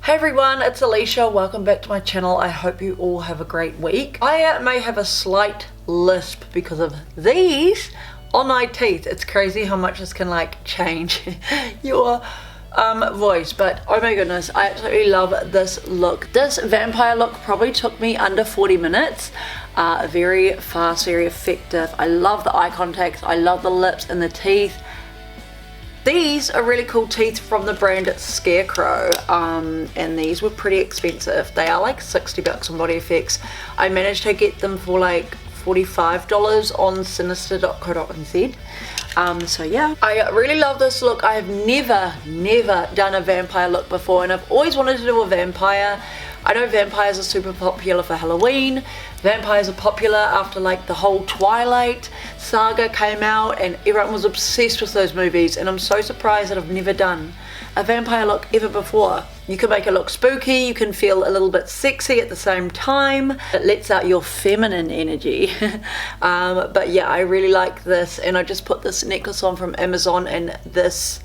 Hey everyone, it's Alicia. Welcome back to my channel. I hope you all have a great week. I may have a slight lisp because of these on my teeth. It's crazy how much this can like change your voice, but oh my goodness, I absolutely love this look. This vampire look probably took me under 40 minutes. Very fast, very effective. I love the eye contact. I love the lips and the teeth. These are really cool teeth from the brand Scarecrow, and these were pretty expensive. They are like 60 bucks on Body Effects. I managed to get them for like $45 on sinister.co.nz. So yeah, I really love this look. I have never done a vampire look before, and I've always wanted to do a vampire. I know vampires are super popular for Halloween. Vampires are popular after like the whole Twilight saga came out and everyone was obsessed with those movies, and I'm so surprised that I've never done a vampire look ever before. You can make it look spooky, you can feel a little bit sexy at the same time. It lets out your feminine energy. But yeah, I really like this, and I just put this necklace on from Amazon and this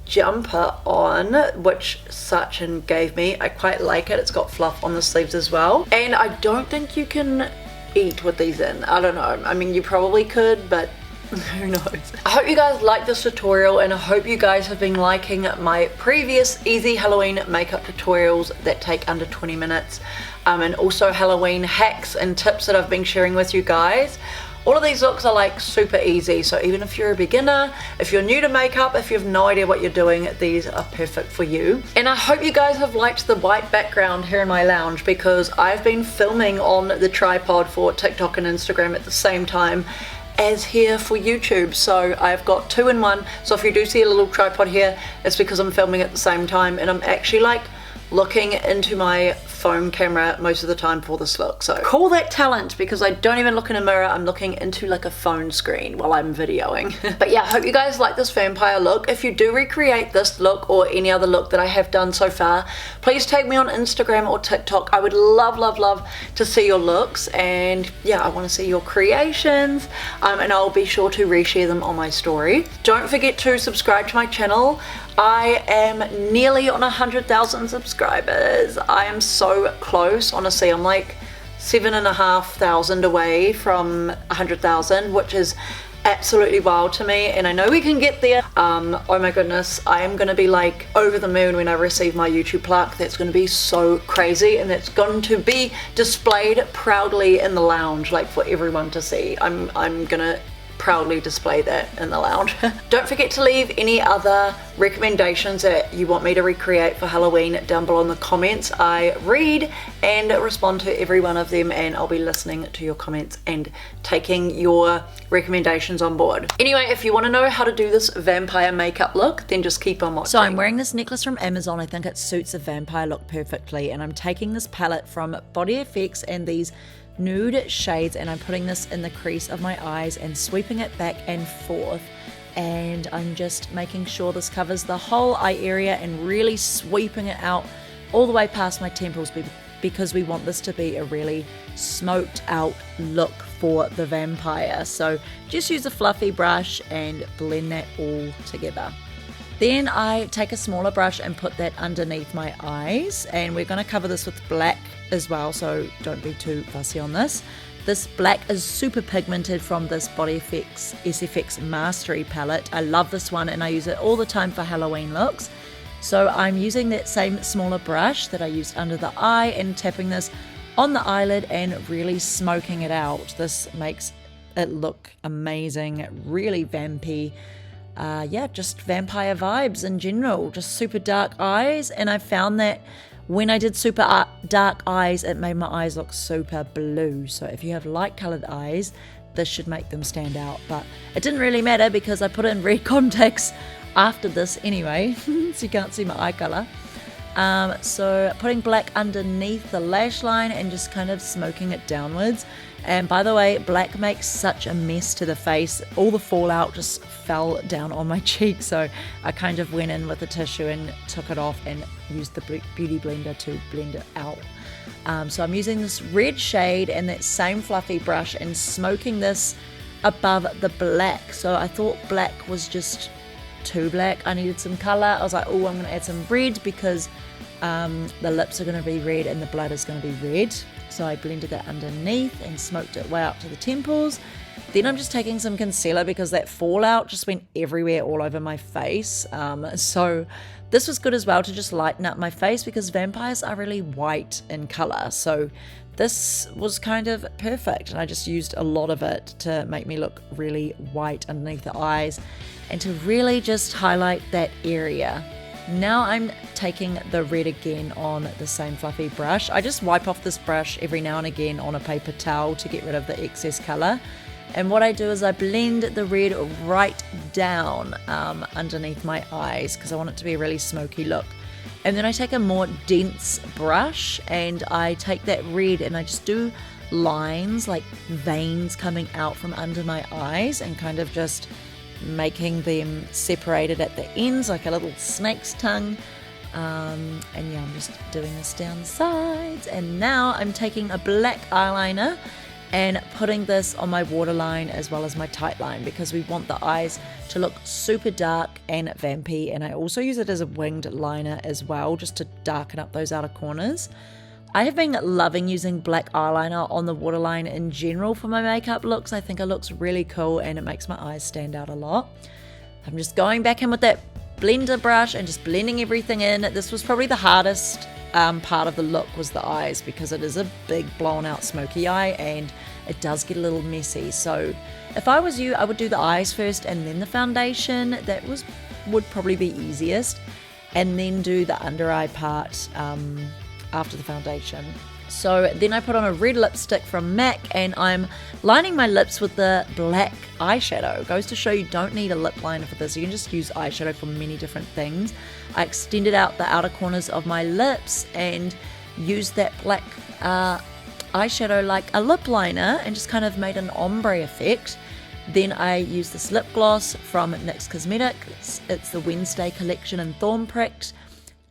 jumper on, which Sachin gave me. I quite like it. It's got fluff on the sleeves as well, and I don't think you can eat with these in. I don't know, I mean you probably could, but who knows. I hope you guys like this tutorial, and I hope you guys have been liking my previous easy Halloween makeup tutorials that take under 20 minutes, and also Halloween hacks and tips that I've been sharing with you guys. All of these looks are like super easy, so even if you're a beginner, if you're new to makeup, if you have no idea what you're doing, these are perfect for you. And I hope you guys have liked the white background here in my lounge, because I've been filming on the tripod for TikTok and Instagram at the same time as here for YouTube, so I've got two in one. So if you do see a little tripod here, it's because I'm filming at the same time, and I'm actually like looking into my phone camera most of the time for this look. So call that talent, because I don't even look in a mirror, I'm looking into like a phone screen while I'm videoing. But yeah, I hope you guys like this vampire look. If you do recreate this look or any other look that I have done so far, please tag me on Instagram or TikTok. I would love to see your looks, and yeah, I want to see your creations, and I'll be sure to reshare them on my story. Don't forget to subscribe to my channel. I am nearly on 100,000 subscribers. I am so close, honestly. I'm like 7,500 away from 100,000, which is absolutely wild to me, and I know we can get there. Oh my goodness, I am gonna be like over the moon when I receive my YouTube plaque. That's gonna be so crazy, and it's going to be displayed proudly in the lounge, like for everyone to see. I'm gonna proudly display that in the lounge. Don't forget to leave any other recommendations that you want me to recreate for Halloween down below in the comments. I read and respond to every one of them, and I'll be listening to your comments and taking your recommendations on board. Anyway, if you want to know how to do this vampire makeup look, then just keep on watching. So I'm wearing this necklace from Amazon. I think it suits a vampire look perfectly, and I'm taking this palette from Body Effects and these nude shades, and I'm putting this in the crease of my eyes and sweeping it back and forth, and I'm just making sure this covers the whole eye area and really sweeping it out all the way past my temples, because we want this to be a really smoked out look for the vampire. So just use a fluffy brush and blend that all together. Then I take a smaller brush and put that underneath my eyes, and we're going to cover this with black as well, so don't be too fussy on this. This black is super pigmented from this Body Effects SFX Mastery palette. I love this one, and I use it all the time for Halloween looks. So I'm using that same smaller brush that I used under the eye and tapping this on the eyelid and really smoking it out. This makes it look amazing, really vampy. Yeah, just vampire vibes in general, just super dark eyes. And I found that when I did super dark eyes, it made my eyes look super blue. So if you have light colored eyes, this should make them stand out. But it didn't really matter, because I put in red contacts after this anyway, so you can't see my eye color. So putting black underneath the lash line and just kind of smoking it downwards. And by the way, black makes such a mess to the face. All the fallout just fell down on my cheek, so I kind of went in with a tissue and took it off and used the beauty blender to blend it out. So I'm using this red shade and that same fluffy brush and smoking this above the black. So I thought black was just too black. I needed some color. I was like, oh, I'm going to add some red because The lips are going to be red and the blood is going to be red. So I blended that underneath and smoked it way up to the temples. Then I'm just taking some concealer because that fallout just went everywhere all over my face. So this was good as well to just lighten up my face because vampires are really white in colour. So this was kind of perfect, and I just used a lot of it to make me look really white underneath the eyes and to really just highlight that area. Now I'm taking the red again on the same fluffy brush. I just wipe off this brush every now and again on a paper towel to get rid of the excess colour. And what I do is I blend the red right down underneath my eyes because I want it to be a really smoky look. And then I take a more dense brush and I take that red and I just do lines, like veins coming out from under my eyes and kind of just making them separated at the ends like a little snake's tongue. And yeah, I'm just doing this down the sides. And now I'm taking a black eyeliner and putting this on my waterline as well as my tight line because we want the eyes to look super dark and vampy. And I also use it as a winged liner as well, just to darken up those outer corners. I have been loving using black eyeliner on the waterline in general for my makeup looks. I think it looks really cool and it makes my eyes stand out a lot. I'm just going back in with that blender brush and just blending everything in. This was probably the hardest part of the look, was the eyes, because it is a big blown out smoky eye and it does get a little messy. So if I was you, I would do the eyes first and then the foundation. That would probably be easiest, and then do the under eye part after the foundation. So then I put on a red lipstick from MAC and I'm lining my lips with the black eyeshadow. It goes to show you don't need a lip liner for this. You can just use eyeshadow for many different things. I extended out the outer corners of my lips and used that black eyeshadow like a lip liner and just kind of made an ombre effect. Then I used this lip gloss from NYX Cosmetics. It's the Wednesday collection in Thorn Pricked.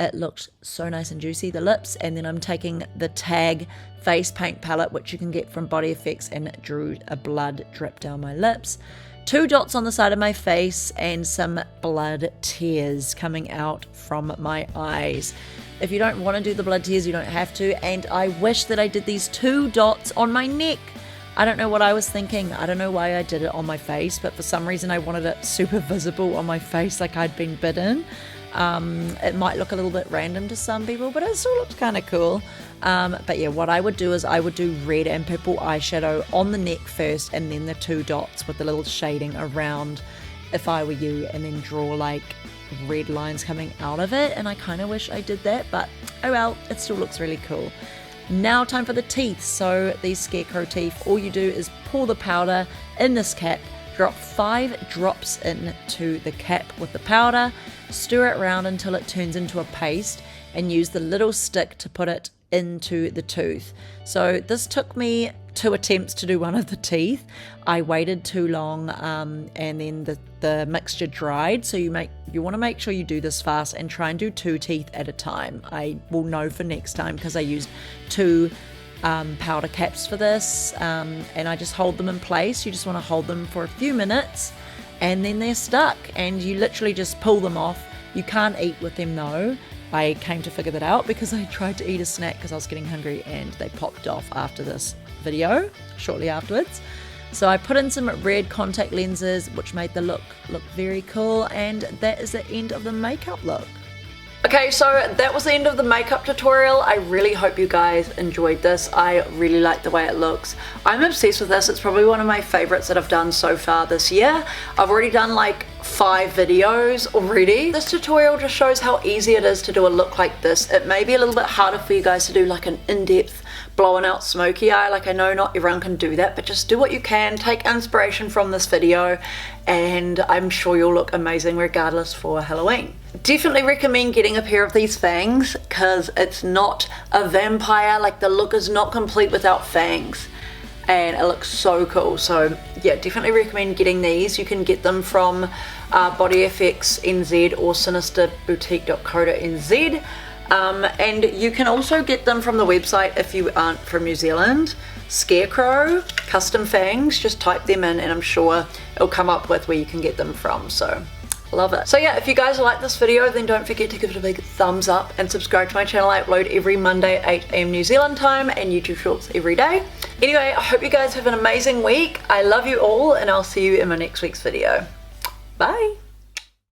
It looked so nice and juicy, the lips. And then I'm taking the Tag face paint palette, which you can get from Body Effects, and drew a blood drip down my lips. 2 dots on the side of my face and some blood tears coming out from my eyes. If you don't want to do the blood tears, you don't have to. And I wish that I did these 2 dots on my neck. I don't know what I was thinking. I don't know why I did it on my face, but for some reason I wanted it super visible on my face, like I'd been bitten. It might look a little bit random to some people, but it still looks kind of cool. But yeah, what I would do is I would do red and purple eyeshadow on the neck first, and then the 2 dots with the little shading around if I were you, and then draw like red lines coming out of it. And I kind of wish I did that, but oh well, it still looks really cool. Now time for the teeth. So these scarecrow teeth, all you do is pour the powder in this cap, drop 5 drops into the cap with the powder, stir it around until it turns into a paste, and use the little stick to put it into the tooth. So this took me 2 attempts to do one of the teeth. I waited too long, and then the mixture dried. So you want to make sure you do this fast and try and do 2 teeth at a time. I will know for next time because I used 2 powder caps for this, and I just hold them in place. You just want to hold them for a few minutes and then they're stuck, and you literally just pull them off. You can't eat with them though. I came to figure that out because I tried to eat a snack because I was getting hungry and they popped off after this video, shortly afterwards. So I put in some red contact lenses, which made the look very cool, and that is the end of the makeup look. Okay, so that was the end of the makeup tutorial. I really hope you guys enjoyed this. I really like the way it looks. I'm obsessed with this. It's probably one of my favorites that I've done so far this year. I've already done like 5 videos already. This tutorial just shows how easy it is to do a look like this. It may be a little bit harder for you guys to do like an in-depth blown out smoky eye. Like, I know not everyone can do that, but just do what you can. Take inspiration from this video and I'm sure you'll look amazing regardless for Halloween. Definitely recommend getting a pair of these fangs because it's not a vampire. Like, the look is not complete without fangs and it looks so cool. So yeah, definitely recommend getting these. You can get them from Body FX NZ or sinisterboutique.co.nz. And you can also get them from the website if you aren't from New Zealand. Scarecrow custom fangs, just type them in and I'm sure it'll come up with where you can get them from. So Love it. So yeah, if you guys like this video, then don't forget to give it a big thumbs up and subscribe to my channel. I upload every Monday at 8 AM New Zealand time and YouTube shorts every day. Anyway, I hope you guys have an amazing week. I love you all and I'll see you in my next week's video. Bye.